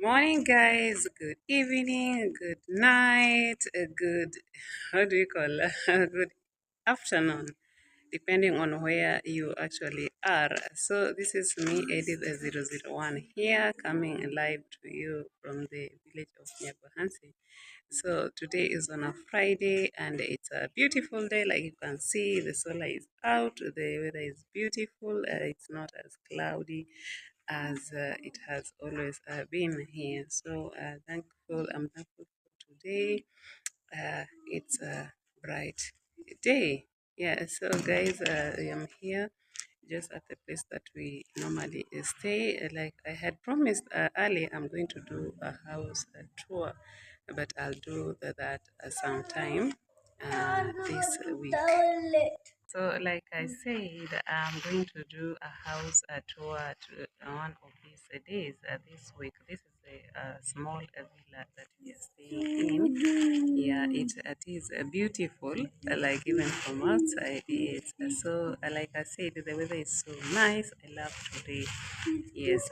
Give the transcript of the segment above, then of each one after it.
Morning, guys. Good evening. Good night. A good, how do you call it? Good afternoon, depending on where you actually are. So, this is me, Edith 001, here coming live to you from the village of Nyabohansi. So, today is on a Friday and it's a beautiful day. Like you can see, the solar is out, the weather is beautiful, it's not as cloudy as it has always been here. So I'm thankful for today. It's a bright day. Yeah, so guys, I am here just at the place that we normally stay. Like I had promised earlier, I'm going to do a house tour, but I'll do that sometime this week. So, like I said, I'm going to do a house tour to one of these days this week. This is a small villa that we are staying in. Yeah, it is beautiful, like even from outside. It's like I said, the weather is so nice. I love today. Yes,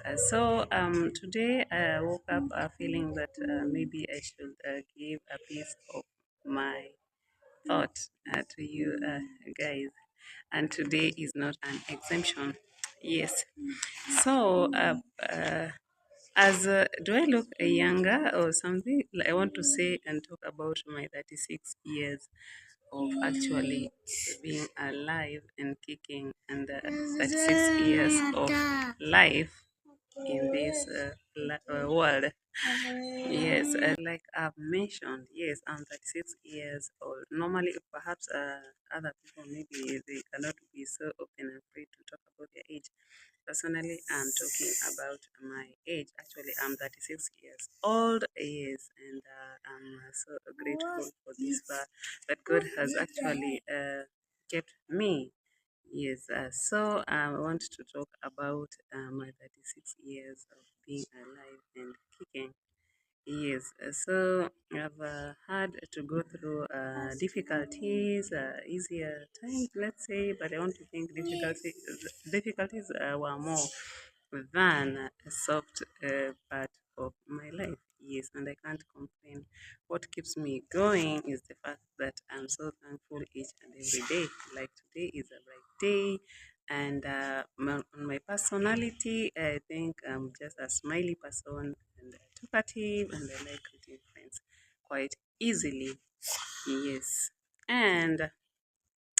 today I woke up feeling that maybe I should give a piece of my thought to you guys, and today is not an exemption. Yes. So, as do I look younger or something? Like, I want to say and talk about my 36 years of actually being alive and kicking, and 36 years of life in this world. Yes, like I've mentioned, yes, I'm 36 years old. Normally, perhaps other people maybe they cannot be so open and free to talk about their age. Personally, I'm talking about my age. Actually, I'm 36 years old, yes, and I'm so grateful for this that God has actually kept me. Yes, I want to talk about my 36 years of being alive and kicking. Yes, I've had to go through difficulties, easier times, let's say, but I want to think difficulties were more than a soft part of my life. Yes, and I can't complain. What keeps me going is the fact that I'm so thankful each and every day. Like today is a bright day, and on my personality, I think I'm just a smiley person and talkative, and I like greeting friends quite easily. Yes, and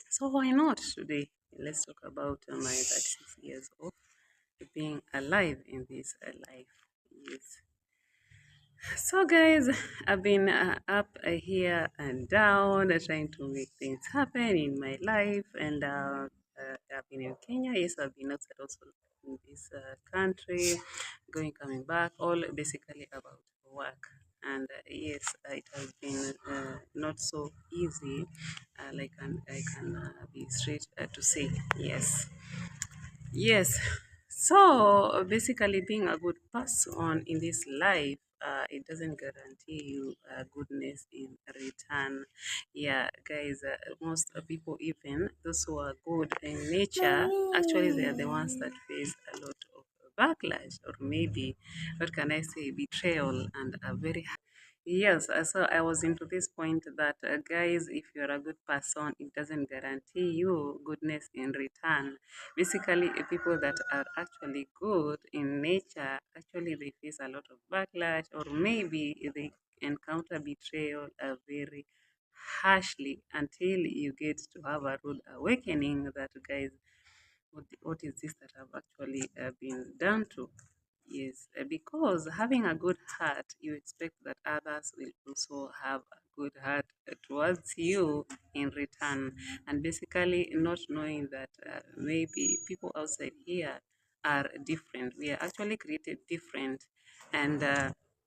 so why not today? Let's talk about my 36 years of being alive in this life. Yes. So, guys, I've been up here and down, trying to make things happen in my life, and I've been in Kenya. Yes, I've been outside also in this country, going, coming back, all basically about work. And yes, it has been not so easy. I can be straight to say yes. Yes. So basically, being a good person in this life, it doesn't guarantee you goodness in return. Yeah, guys, most people, even those who are good in nature, actually, they are the ones that face a lot of backlash, or maybe, what can I say, betrayal, and a very yes, so I was into this point that, guys, if you're a good person, it doesn't guarantee you goodness in return. Basically, people that are actually good in nature, actually, they face a lot of backlash, or maybe they encounter betrayal very harshly until you get to have a rude awakening that, guys, what is this that I've actually been done to? Yes, because having a good heart, you expect that others will also have a good heart towards you in return. And basically, not knowing that maybe people outside here are different. We are actually created different. And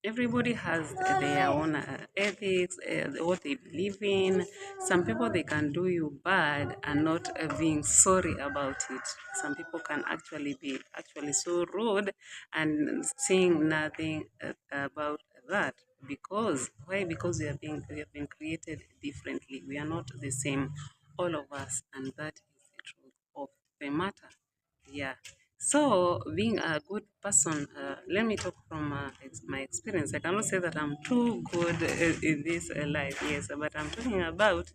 everybody has their own ethics, what they believe in. Some people, they can do you bad and not being sorry about it. Some people can actually be actually so rude and saying nothing about that. Because why? Because we have been created differently. We are not the same, all of us, and that is the truth of the matter. Yeah. So, being a good person, let me talk from my experience. I cannot say that I'm too good in this life, yes, but I'm talking about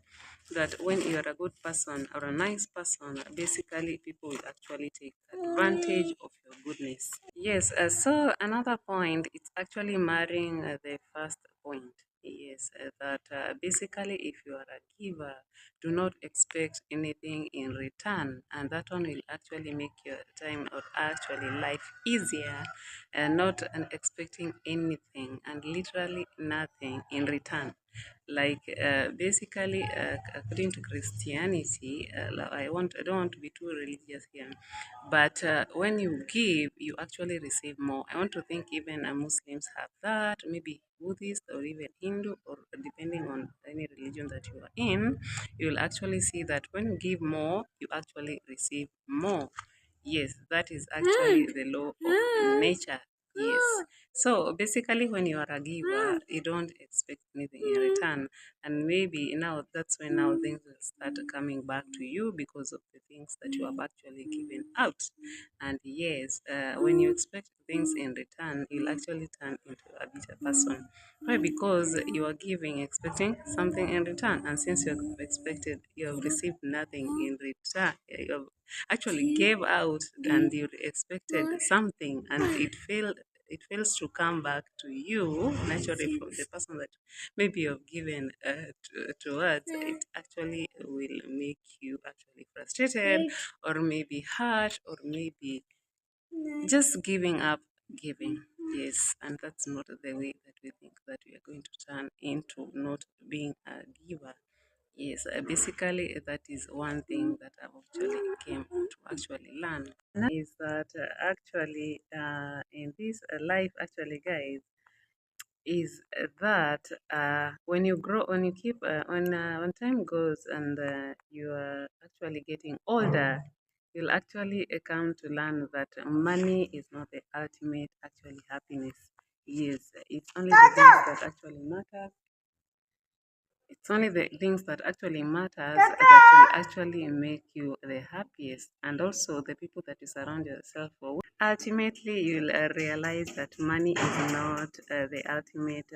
that when you're a good person or a nice person, basically people will actually take advantage of your goodness. Yes, so another point, it's actually marrying the first point. Yes, that basically if you are a giver, do not expect anything in return, and that one will actually make your time or actually life easier, not expecting anything and literally nothing in return. Like basically, according to Christianity, I don't want to be too religious here, but when you give, you actually receive more. I want to think even Muslims have that, maybe Buddhist or even Hindu, or depending on any religion that you are in, you'll actually see that when you give more, you actually receive more. Yes, that is actually the law of nature. Yes. So basically, when you are a giver, you don't expect anything in return. And maybe now that's when now things will start coming back to you because of the things that you have actually given out. And yes, when you expect things in return, you'll actually turn into a bitter person. Why? Because you are giving, expecting something in return. And since you have expected, you have received nothing in return. You have actually gave out and you expected something and it fails to come back to you naturally from the person that maybe you've given towards. It actually will make you actually frustrated or maybe hurt or maybe just giving up giving. Yes, and that's not the way that we think that we are going to turn into not being a giver. Yes, basically that is one thing that I've actually came to actually learn is that actually in this life actually guys is that when you grow when you keep when time goes and you are actually getting older, you'll actually come to learn that money is not the ultimate actually happiness. Yes, it's only the things that actually matter. It's only the things that actually matters that will actually make you the happiest, and also the people that you surround yourself with. Ultimately, you'll realize that money is not the ultimate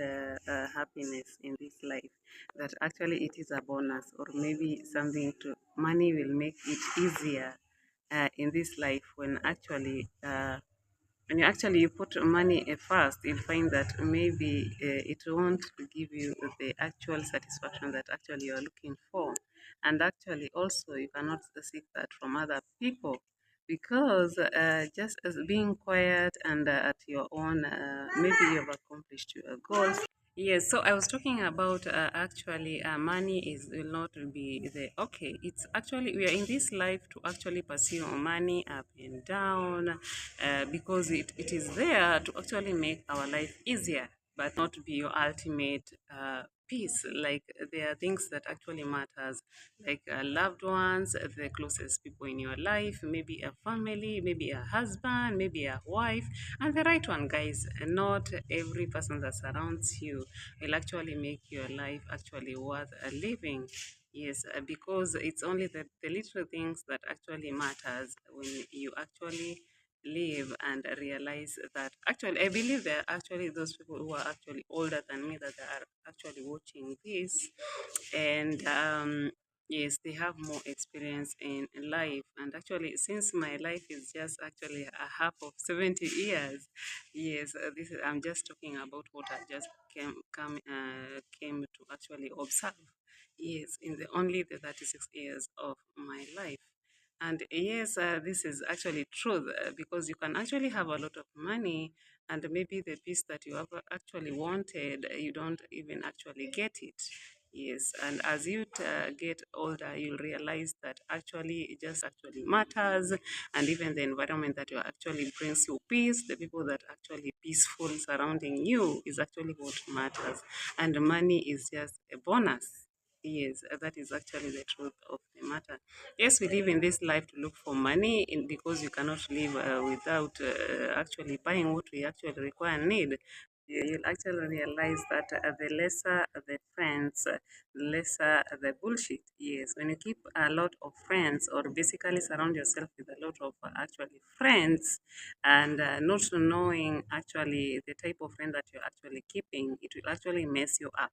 happiness in this life. That actually it is a bonus, or maybe something to money will make it easier in this life when you actually you put money first, you'll find that maybe it won't give you the actual satisfaction that actually you're looking for. And actually, also, you cannot seek that from other people because just as being quiet and at your own, maybe you've accomplished your goals. Yes, so I was talking about actually money is will not be the okay. It's actually we are in this life to actually pursue money up and down because it is there to actually make our life easier, but not be your ultimate peace. Like there are things that actually matters, like loved ones, the closest people in your life, maybe a family, maybe a husband, maybe a wife, and the right one, guys. Not every person that surrounds you will actually make your life actually worth living. Yes, because it's only the little things that actually matters when you actually live and realize that actually I believe there are actually those people who are actually older than me that are actually watching this and yes, they have more experience in life. And actually, since my life is just actually a half of 70 years, yes, I'm just talking about what I just came to actually observe. Yes, in the only the 36 years of my life. And yes, this is actually true because you can actually have a lot of money and maybe the piece that you have actually wanted, you don't even actually get it. Yes, and as you get older, you'll realize that actually it just actually matters, and even the environment that you actually brings you peace, the people that actually peaceful surrounding you is actually what matters, and money is just a bonus. Yes, that is actually the truth of the matter. Yes, we live in this life to look for money because you cannot live without actually buying what we actually require and need. you'll actually realize that the lesser the friends, the lesser the bullshit. Yes, when you keep a lot of friends, or basically surround yourself with a lot of actually friends, and not knowing actually the type of friend that you're actually keeping, it will actually mess you up.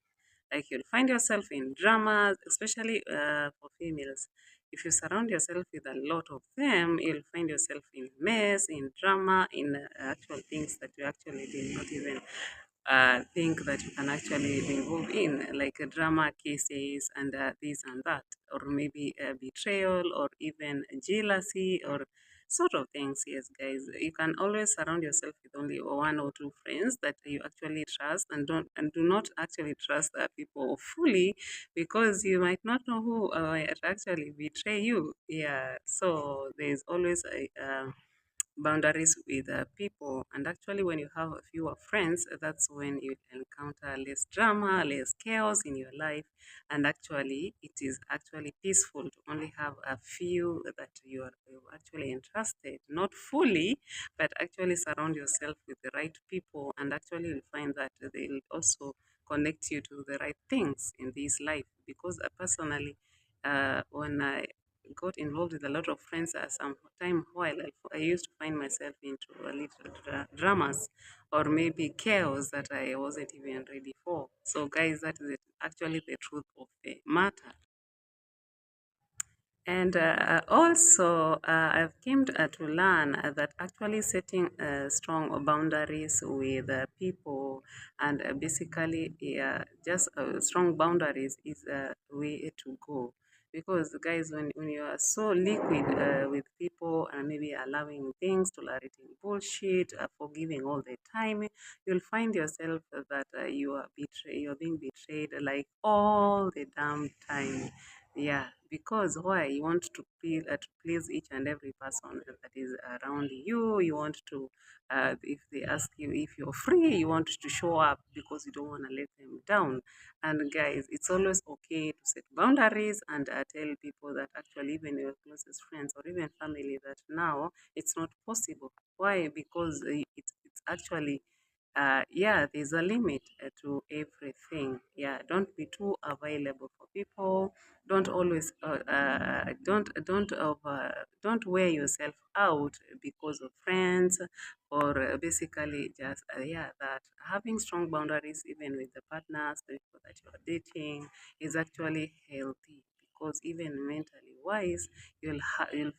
Like you'll find yourself in dramas, especially for females. If you surround yourself with a lot of them, you'll find yourself in mess, in drama, in actual things that you actually did not even think that you can actually be involved in, like drama cases and this and that, or maybe betrayal, or even jealousy, or sort of things. Yes, guys, you can always surround yourself with only one or two friends that you actually trust, and do not actually trust people fully, because you might not know who actually betray you. Yeah, so there's always a boundaries with people. And actually, when you have fewer friends, that's when you encounter less drama, less chaos in your life. And actually, it is actually peaceful to only have a few that you actually entrusted, not fully, but actually surround yourself with the right people. And actually, you'll find that they'll also connect you to the right things in this life. Because personally, when I got involved with a lot of friends at some time while I used to find myself into a little dramas, or maybe chaos that I wasn't even ready for. So, guys, that is actually the truth of the matter. And also, I've came to learn that actually setting strong boundaries with people, and basically, just strong boundaries is a way to go. Because, guys, when you are so liquid with people, and maybe allowing things, tolerating bullshit, forgiving all the time, you'll find yourself that you're being betrayed like all the damn time. Yeah, because why? You want to please each and every person that is around you. You want to, if they ask you if you're free, you want to show up because you don't want to let them down. And guys, it's always okay to set boundaries and tell people that actually even your closest friends or even family that now it's not possible. Why? Because it's actually yeah, there's a limit to everything. Yeah, don't be too available for people. Don't always don't wear yourself out because of friends, or basically just yeah, that having strong boundaries even with the partners, the people that you are dating, is actually healthy. Because even mentally wise, you'll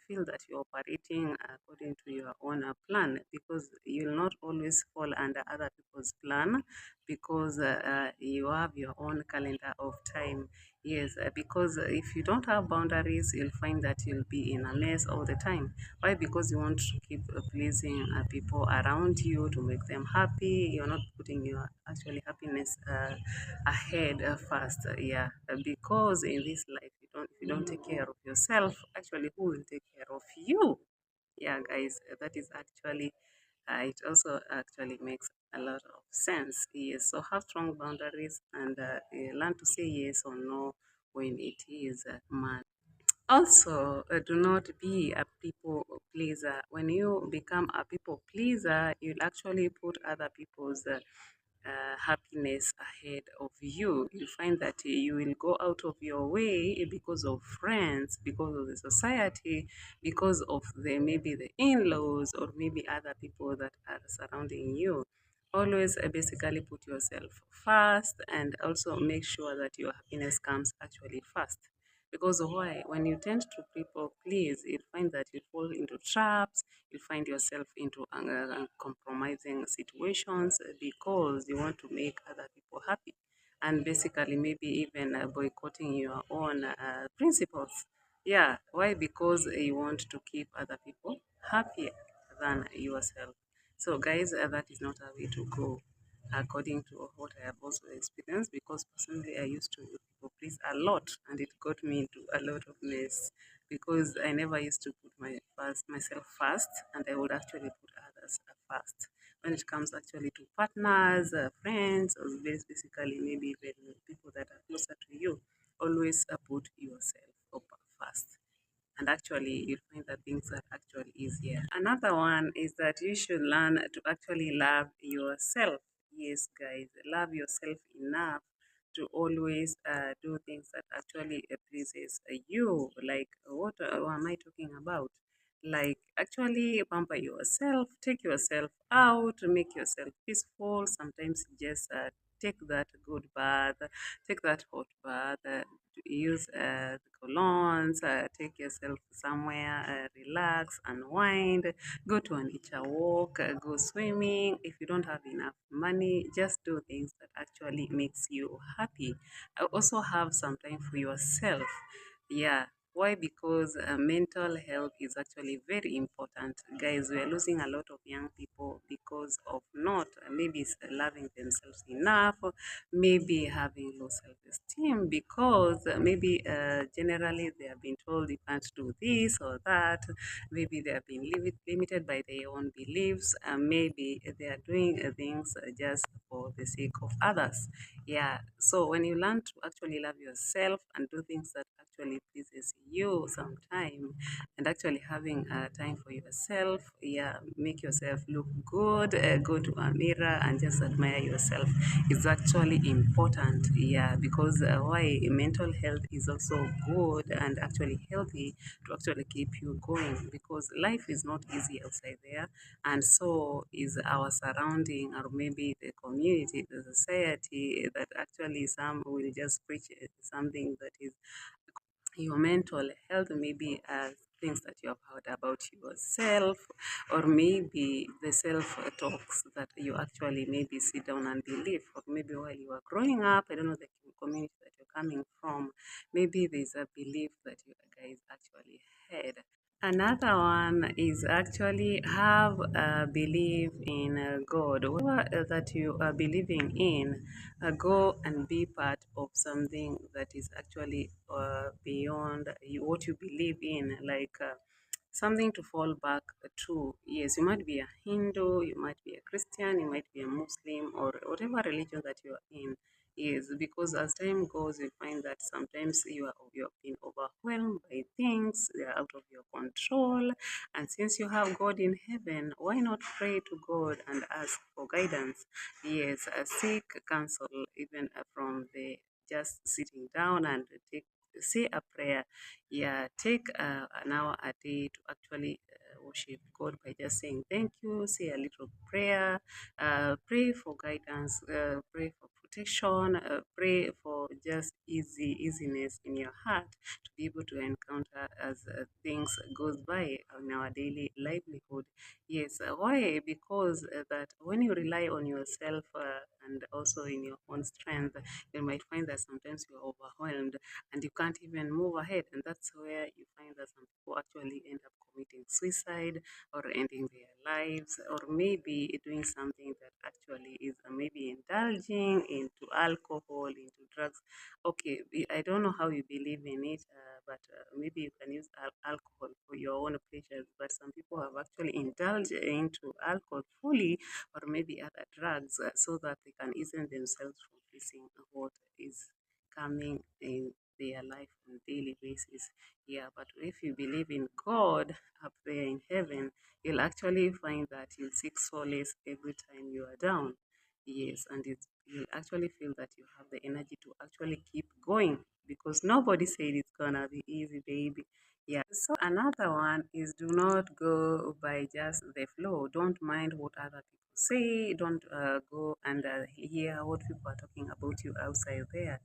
feel that you're operating according to your own plan, because you'll not always fall under other people's plan, because you have your own calendar of time. Yes, because if you don't have boundaries, you'll find that you'll be in a mess all the time. Why? Because you want to keep pleasing people around you to make them happy. You're not putting your actually happiness ahead first. Yeah, because in this life, if you don't take care of yourself, actually, who will take care of you? Yeah, guys, that is actually it also actually makes a lot of sense. Yes, so have strong boundaries, and learn to say yes or no when it is man. Also, do not be a people pleaser. When you become a people pleaser, you'll actually put other people's happiness ahead of you. You find that you will go out of your way because of friends, because of the society, because of the maybe the in-laws, or maybe other people that are surrounding you. Always basically put yourself first, and also make sure that your happiness comes actually first. Because why? When you tend to people please, you find that you fall into traps, you find yourself into compromising situations because you want to make other people happy. And basically, maybe even boycotting your own principles. Yeah, why? Because you want to keep other people happier than yourself. So, guys, that is not a way to go, according to what I have also experienced. Because personally, I used to people please a lot, and it got me into a lot of mess, because I never used to put myself first, and I would actually put others first. When it comes actually to partners, friends, or basically maybe even people that are closer to you, always put yourself up first. And actually, you'll find that things are actually easier. Another one is that you should learn to actually love yourself. Yes, guys, love yourself enough to always do things that actually pleases you. Like, what am I talking about? Like, actually pamper yourself, take yourself out, make yourself peaceful. Sometimes just take that good bath, take that hot bath, use colognes, take yourself somewhere, relax, unwind, go to a nature walk, go swimming. If you don't have enough money, just do things that actually makes you happy. Also have some time for yourself. Yeah. Why? Because mental health is actually very important. Guys, we are losing a lot of young people because of not maybe loving themselves enough, maybe having low self-esteem because maybe generally they have been told you can't do this or that. Maybe they have been limited by their own beliefs. Maybe they are doing things just for the sake of others. Yeah. So when you learn to actually love yourself and do things that actually pleases you sometime, and actually having time for yourself, yeah, make yourself look good, go to a mirror and just admire yourself is actually important. Yeah, because why mental health is also good and actually healthy to actually keep you going, because life is not easy outside there, and so is our surrounding, or maybe the community, the society, that actually some will just preach something that is your mental health, maybe as things that you have heard about yourself, or maybe the self talks that you actually maybe sit down and believe, or maybe while you are growing up, I don't know the community that you're coming from, maybe there's a belief that you guys actually had. Another one is actually have a belief in God. Whatever that you are believing in, go and be part of something that is actually beyond what you believe in, like something to fall back to. Yes, you might be a Hindu, you might be a Christian, you might be a Muslim, or whatever religion that you are in. Yes, because as time goes, you find that sometimes you've been overwhelmed by things, they are out of your control. And since you have God in heaven, why not pray to God and ask for guidance? Yes, seek counsel even from the just sitting down and take say a prayer. Yeah, take an hour a day to actually worship God by just saying thank you, say a little prayer, pray for guidance, pray for protection, pray for just easiness in your heart to be able to encounter as things goes by in our daily livelihood. Yes, why? Because that when you rely on yourself and also in your own strength, you might find that sometimes you're overwhelmed and you can't even move ahead. And that's where you find that some people actually end up committing suicide or ending their lives, or maybe doing something that actually is maybe indulging into alcohol, into drugs. Okay, I don't know how you believe in it, but maybe you can use alcohol for your own pleasures. But some people have actually indulged into alcohol fully, or maybe other drugs, so that they can ease themselves from facing what is coming in their life on a daily basis. Yeah, but if you believe in God up there in heaven, you'll actually find that you'll seek solace every time you are down. Yes, and you'll actually feel that you have the energy to actually keep going, because nobody said it's gonna be easy, baby. Yeah. So another one is do not go by just the flow. Don't mind what other people say. Don't go and hear what people are talking about you outside there.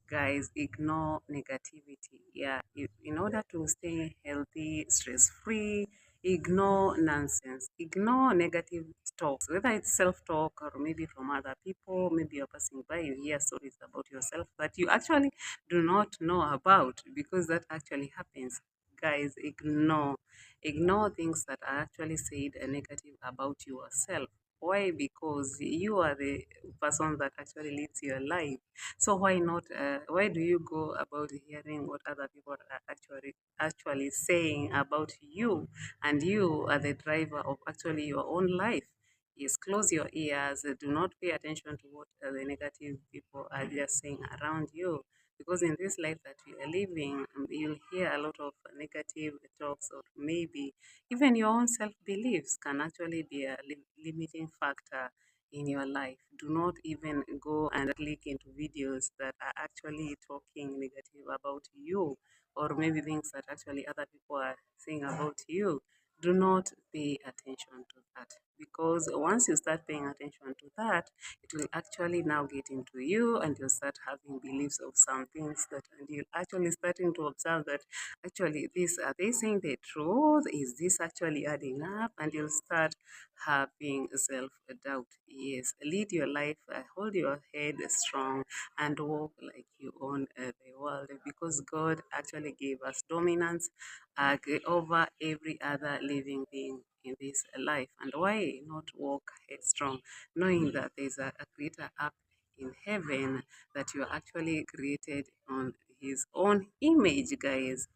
Guys, ignore negativity. Yeah, in order to stay healthy, stress free, ignore nonsense, ignore negative talks, whether it's self talk or maybe from other people. Maybe you're passing by, you hear stories about yourself that you actually do not know about, because that actually happens. Guys, ignore things that are actually said negative about yourself. Why? Because you are the person that actually leads your life. So why not? Why do you go about hearing what other people are actually saying about you, and you are the driver of actually your own life? Yes, close your ears. Do not pay attention to what the negative people are just saying around you. Because in this life that we are living, you'll hear a lot of negative talks, or maybe even your own self beliefs can actually be a limiting factor. in your life. Do not even go and click into videos that are actually talking negative about you, or maybe things that actually other people are saying about you. Do not pay attention to that, because once you start paying attention to that, it will actually now get into you, and you'll start having beliefs of some things that, and you'll actually starting to observe that actually this, are they saying the truth? Is this actually adding up? And you'll start having self doubt. Yes, lead your life, hold your head strong, and walk like you own the world, because God actually gave us dominance over every other living being in this life. And why not walk headstrong, knowing that there's a creator up in heaven, that you are actually created on his own image, guys.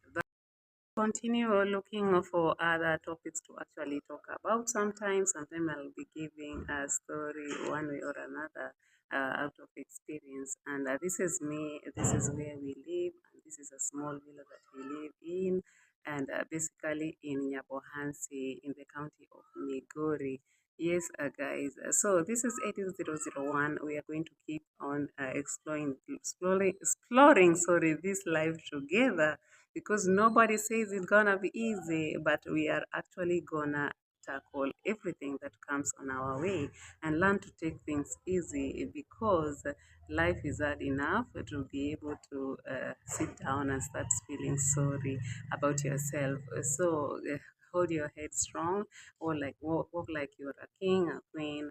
Continue looking for other topics to actually talk about. Sometimes I'll be giving a story one way or another out of experience. And this is me, this is where we live, and this is a small villa that we live in, and basically in Nyabohansi in the county of Migori. Yes, guys. So this is 18001. We are going to keep on exploring, sorry, this life together, because nobody says it's gonna be easy, but we are actually gonna tackle everything that comes on our way and learn to take things easy, because life is hard enough to be able to sit down and start feeling sorry about yourself. So hold your head strong, or like walk like you're a king, a queen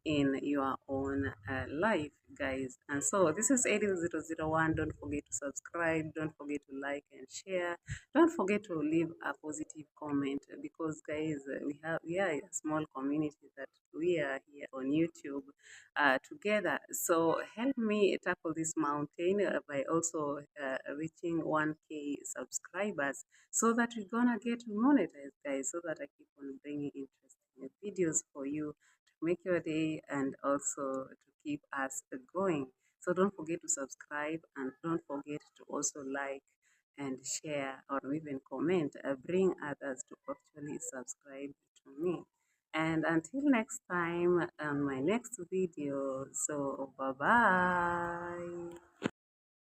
in your own life, guys. And so this is 80001. Don't forget to subscribe, don't forget to like and share, don't forget to leave a positive comment, because guys, we are a small community that we are here on YouTube together. So help me tackle this mountain by also reaching 1K subscribers, so that we're gonna get monetized, guys, so that I keep on bringing interesting videos for you to make your day, and also to keep us going. So don't forget to subscribe, and don't forget to also like and share, or even comment. Bring others to actually subscribe to me. And until next time, on my next video, so bye bye.